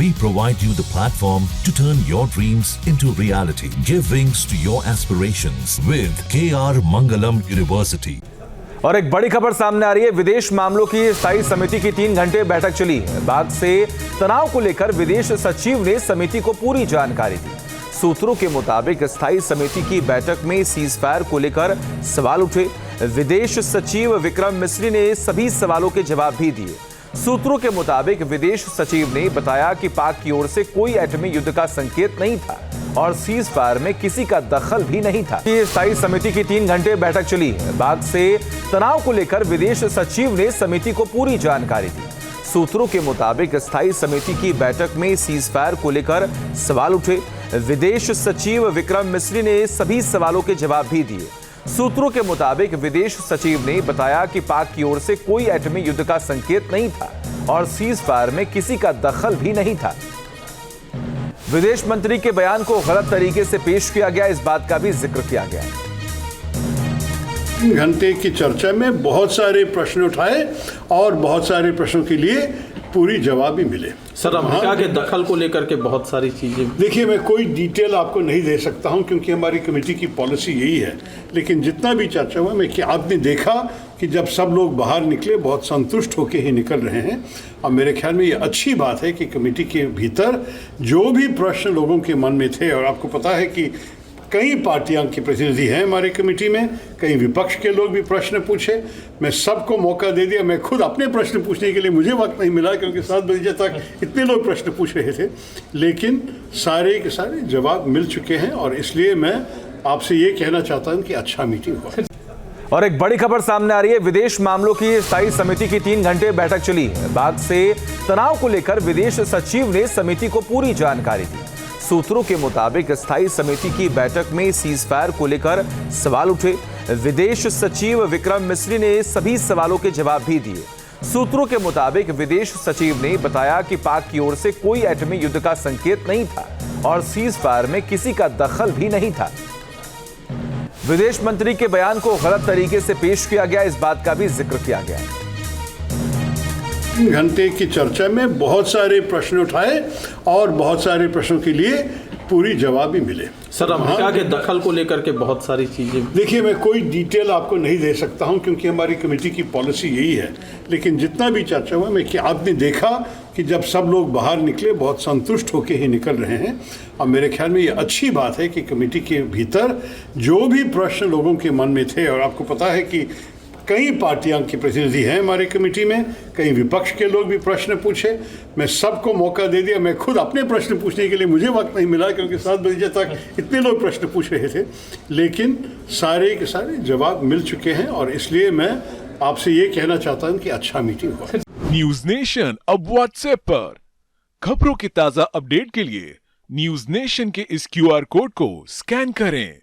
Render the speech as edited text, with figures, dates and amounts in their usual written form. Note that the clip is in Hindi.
We provide you the platform to turn your dreams into reality. Give wings to your aspirations with KR Mangalam University. और एक बड़ी खबर सामने आ रही है। विदेश मामलों की स्थायी समिति की 3 घंटे बैठक चली। बात से तनाव को लेकर विदेश सचिव ने समिति को पूरी जानकारी दी। सूत्रों के मुताबिक स्थायी समिति की बैठक में सीज फायर को लेकर सवाल उठे। विदेश सचिव विक्रम मिस्री ने सभी सवालों के जवाब भी दिए। सूत्रों के मुताबिक विदेश सचिव ने बताया कि पाक की ओर से कोई एटमी युद्ध का संकेत नहीं था और सीज फायर में किसी का दखल भी नहीं था। स्थायी समिति की 3 घंटे बैठक चली। बात से तनाव को लेकर विदेश सचिव ने समिति को पूरी जानकारी दी। सूत्रों के मुताबिक स्थायी समिति की बैठक में सीज फायर को लेकर सवाल उठे। विदेश सचिव विक्रम मिस्री ने सभी सवालों के जवाब भी दिए। सूत्रों के मुताबिक विदेश सचिव ने बताया कि पाक की ओर से कोई एटमी युद्ध का संकेत नहीं था और सीज फायर में किसी का दखल भी नहीं था। विदेश मंत्री के बयान को गलत तरीके से पेश किया गया, इस बात का भी जिक्र किया गया। 3 घंटे की चर्चा में बहुत सारे प्रश्न उठाए और बहुत सारे प्रश्नों के लिए पूरी जवाब भी मिले। सर, अमेरिका के दखल को लेकर के बहुत सारी चीजें, देखिए, मैं कोई डिटेल आपको नहीं दे सकता हूं क्योंकि हमारी कमेटी की पॉलिसी यही है। लेकिन जितना भी चर्चा हुआ, मैं कि आपने देखा कि जब सब लोग बाहर निकले बहुत संतुष्ट होकर ही निकल रहे हैं। और मेरे ख्याल में ये अच्छी बात है कि कमेटी के भीतर जो भी प्रश्न लोगों के मन में थे, और आपको पता है कि कई पार्टियां के प्रतिनिधि हैं हमारे कमेटी में, कई विपक्ष के लोग भी प्रश्न पूछे। मैं सबको मौका दे दिया। मैं खुद अपने प्रश्न पूछने के लिए मुझे वक्त नहीं मिला क्योंकि 7 बजे तक इतने लोग प्रश्न पूछ रहे थे। लेकिन सारे के सारे जवाब मिल चुके हैं और इसलिए मैं आपसे ये कहना चाहता हूँ कि अच्छा मीटिंग हुआ। और एक बड़ी खबर सामने आ रही है। विदेश मामलों की स्थायी समिति की 3 घंटे बैठक चली। बात से तनाव को लेकर विदेश सचिव ने समिति को पूरी जानकारी दी। सूत्रों के मुताबिक स्थायी समिति की बैठक में सीज फायर को लेकर सवाल उठे। विदेश सचिव विक्रम मिस्री ने सभी सवालों के जवाब भी दिए। सूत्रों के मुताबिक विदेश सचिव ने बताया कि पाक की ओर से कोई एटमी युद्ध का संकेत नहीं था और सीज फायर में किसी का दखल भी नहीं था। विदेश मंत्री के बयान को गलत तरीके से पेश किया गया, इस बात का भी जिक्र किया गया। 3 घंटे की चर्चा में बहुत सारे प्रश्न उठाए और बहुत सारे प्रश्नों के लिए पूरी जवाब भी मिले। सर, अमेरिका के दखल को लेकर के बहुत सारी चीजें, देखिए, मैं कोई डिटेल आपको नहीं दे सकता हूं क्योंकि हमारी कमेटी की पॉलिसी यही है। लेकिन जितना भी चर्चा हुआ, मैं कि आपने देखा कि जब सब लोग बाहर निकले बहुत संतुष्ट होकर ही निकल रहे हैं। और मेरे ख्याल में ये अच्छी बात है कि कमेटी के भीतर जो भी प्रश्न लोगों के मन में थे, और आपको पता है कि कई पार्टियां के प्रतिनिधि हैं हमारे कमेटी में, कई विपक्ष के लोग भी प्रश्न पूछे। मैं सबको मौका दे दिया। मैं खुद अपने प्रश्न पूछने के लिए मुझे वक्त नहीं मिला क्योंकि 7 बजे तक इतने लोग प्रश्न पूछ रहे थे। लेकिन सारे के सारे जवाब मिल चुके हैं और इसलिए मैं आपसे ये कहना चाहता हूँ कि अच्छा मीटिंग हुआ। न्यूज नेशन अब व्हाट्सएप पर खबरों की ताजा अपडेट के लिए न्यूज नेशन के इस QR कोड को स्कैन करें।